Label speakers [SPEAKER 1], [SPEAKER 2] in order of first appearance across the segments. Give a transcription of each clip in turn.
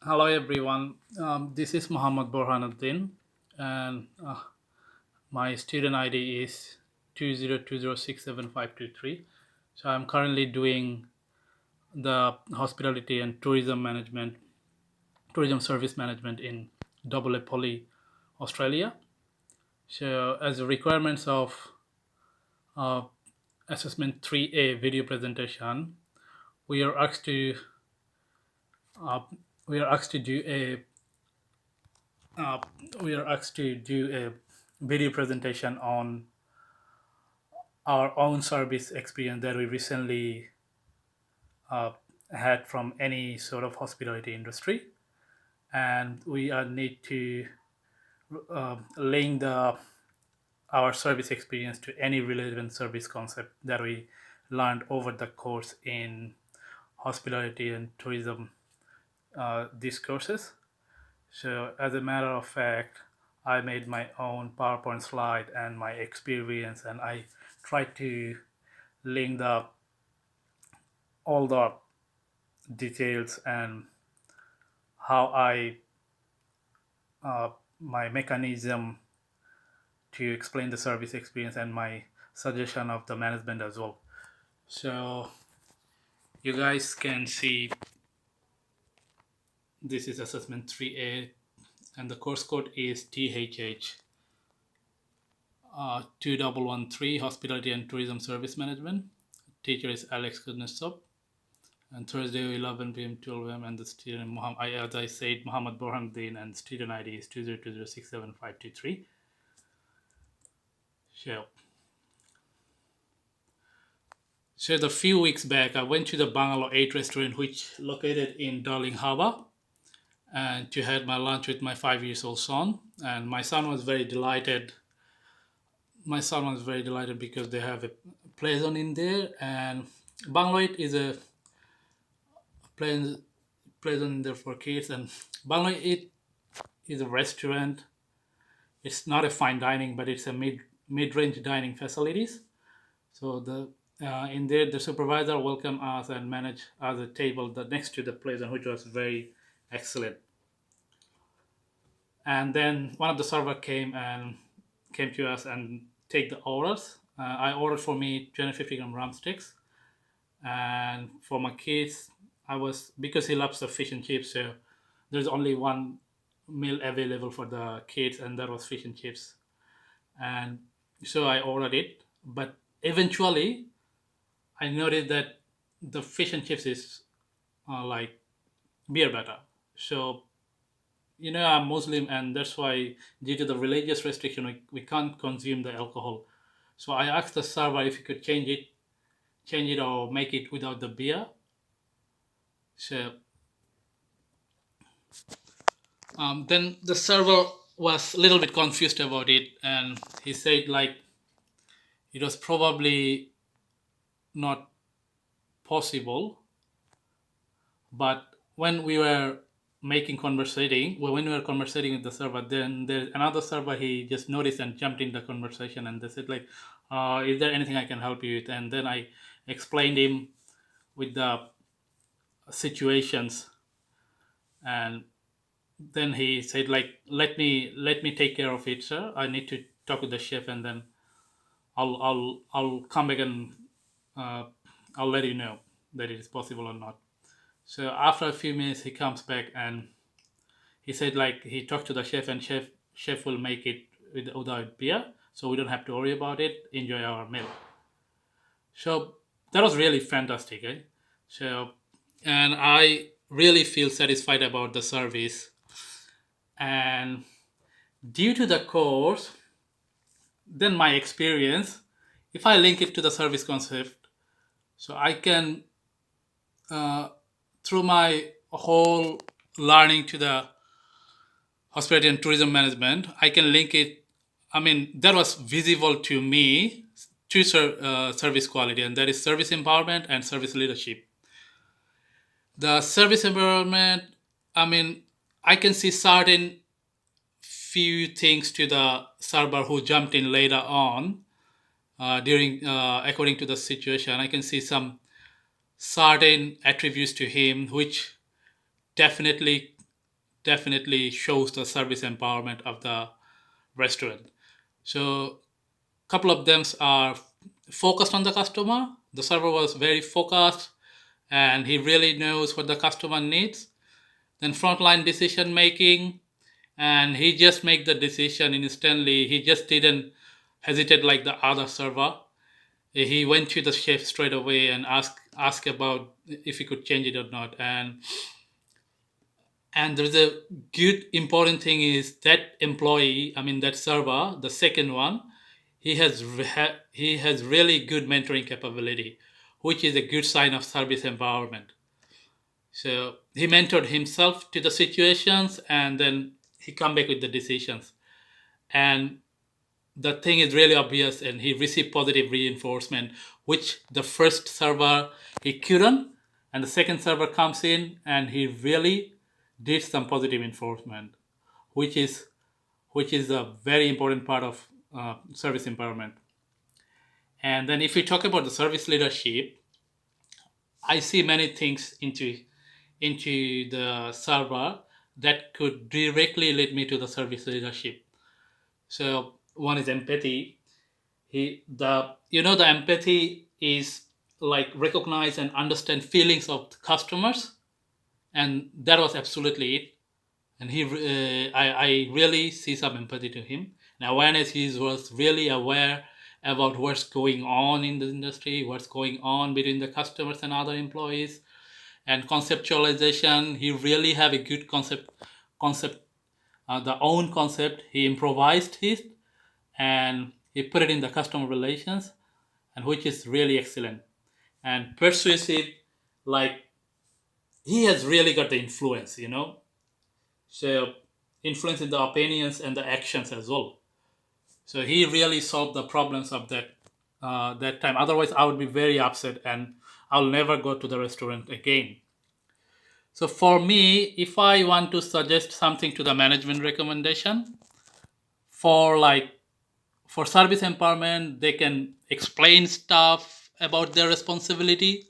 [SPEAKER 1] Hello everyone. This is Mohammad Borhan Uddin, and my student ID is 20206753. So I'm currently doing the hospitality and tourism service management in AA Poly, Australia. So as the requirements of uh, assessment 3A video presentation, we are asked to uh, we are asked to do a uh, we are asked to do a video presentation on our own service experience that we recently uh, had from any sort of hospitality industry, and we need to link our service experience to any relevant service concept that we learned over the course in hospitality and tourism these courses. So, as a matter of fact, I made my own PowerPoint slide and my experience, and I tried to link all the details and how uh, my mechanism to explain the service experience and my suggestion of the management as well. So, you guys can see this is assessment 3A, and the course code is THH 2113 Hospitality and Tourism Service Management. Teacher is Alex Kuznetsov. And Thursday 11 p.m. 12 a.m. and the student Muhammad, as I said, Mohammad Borhan Din, and student ID is 20206753. So, so the few weeks back, I went to the Bangalore 8 restaurant, which located in Darling Harbour, and to have my lunch with my 5 years old son. And my son was very delighted. My son was very delighted because they have a play zone in there, and Bangalore 8 is a play, play zone in there for kids. And Bangalore 8 is a restaurant. It's not a fine dining, but it's a mid range dining facilities. So the in there, the supervisor welcomed us and managed us a table that next to the place, and which was very excellent. And then one of the server came to us and take the orders. I ordered for me 250-gram drumsticks, and for my kids, I was because he loves the fish and chips. So there's only one meal available for the kids, and that was fish and chips. And so I ordered it, but eventually I noticed that the fish and chips is like beer better. So I'm Muslim, and that's why due to the religious restriction, we can't consume the alcohol. So I asked the server if he could change it or make it without the beer. So then the server was a little bit confused about it, and he said like it was probably not possible. But when we were when we were conversating with the server, then there's another server. He just noticed and jumped in the conversation, and they said like, "Is there anything I can help you with?" And then I explained him with the situations, and then he said like, "Let me take care of it, sir. I need to talk with the chef, and then I'll come back and uh, I'll let you know that it is possible or not." So after a few minutes, he comes back and he said like he talked to the chef, and chef will make it without beer, so we don't have to worry about it. Enjoy our meal. So that was really fantastic, eh? So, and I really feel satisfied about the service. And due to the course, then my experience, if I link it to the service concept, so I can uh, through my whole learning to the hospitality and tourism management, I can link it. I mean, that was visible to me to service quality, and that is service empowerment and service leadership. The service environment, I mean, I can see certain few things to the server who jumped in later on during according to the situation. I can see some certain attributes to him which definitely definitely shows the service empowerment of the restaurant. So couple of them are focused on the customer. The server was very focused and he really knows what the customer needs. Then frontline decision making, and he just make the decision instantly. He just didn't hesitate like the other server. He went to the chef straight away and asked about if he could change it or not. And there's a good important thing is that employee, I mean that server, the second one, he has really good mentoring capability, which is a good sign of service empowerment. So he mentored himself to the situations and then he come back with the decisions. And the thing is really obvious and he received positive reinforcement, which the first server he couldn't. And the second server comes in and he really did some positive enforcement, which is a very important part of service empowerment. And then if we talk about the service leadership, I see many things into the server that could directly lead me to the service leadership. So one is empathy. The empathy is like recognize and understand feelings of the customers, and that was absolutely it. And I really see some empathy to him. And awareness, he was really aware about what's going on in the industry, what's going on between the customers and other employees. And conceptualization, he really have a good concept the own concept. He improvised it and he put it in the customer relations, and which is really excellent. And persuasive, like he has really got the influence. So influence in the opinions and the actions as well. So he really solved the problems of that time. Otherwise, I would be very upset and I'll never go to the restaurant again. So for me, if I want to suggest something to the management recommendation for like for service empowerment, they can explain stuff about their responsibility.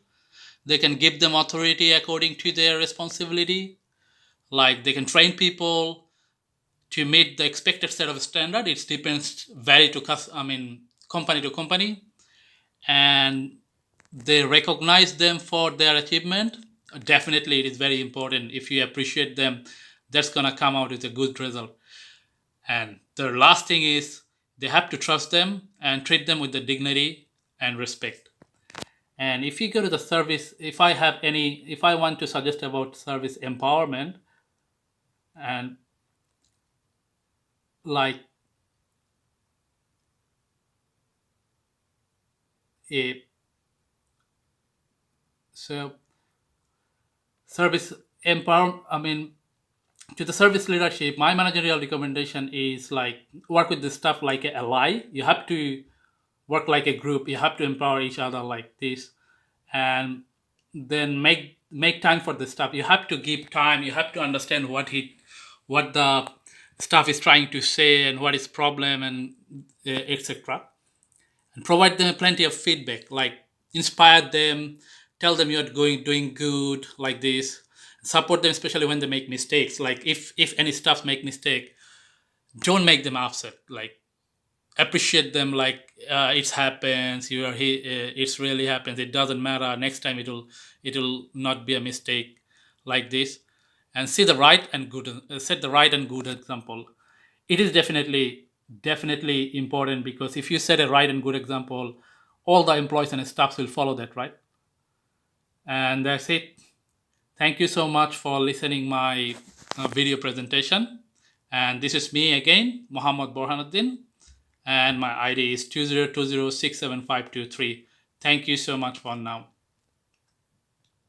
[SPEAKER 1] They can give them authority according to their responsibility. Like they can train people to meet the expected set of standard. It depends vary to company to company, and they recognize them for their achievement. Definitely, it is very important. If you appreciate them, that's gonna come out with a good result. And the last thing is they have to trust them and treat them with the dignity and respect. And if you go to the service, if I want to suggest about service empowerment, and like a so service empower, to the service leadership, my managerial recommendation is like work with the stuff like a ally. You have to work like a group. You have to empower each other like this, and then make time for the stuff. You have to give time. You have to understand what the staff is trying to say and what is problem and etc. And provide them plenty of feedback, like inspire them, tell them you're doing good, like this. Support them, especially when they make mistakes. Like if any staff make mistake, don't make them upset. Like appreciate them, like it happens, it's really happens, it doesn't matter, next time it'll not be a mistake, like this. And see the right and good set the right and good example. It is definitely important, because if you set a right and good example, all the employees and staffs will follow that, right? And that's it. Thank you so much for listening my video presentation. And this is me again, Mohammad Borhan, and my ID is 20206752 Thank you so much for now.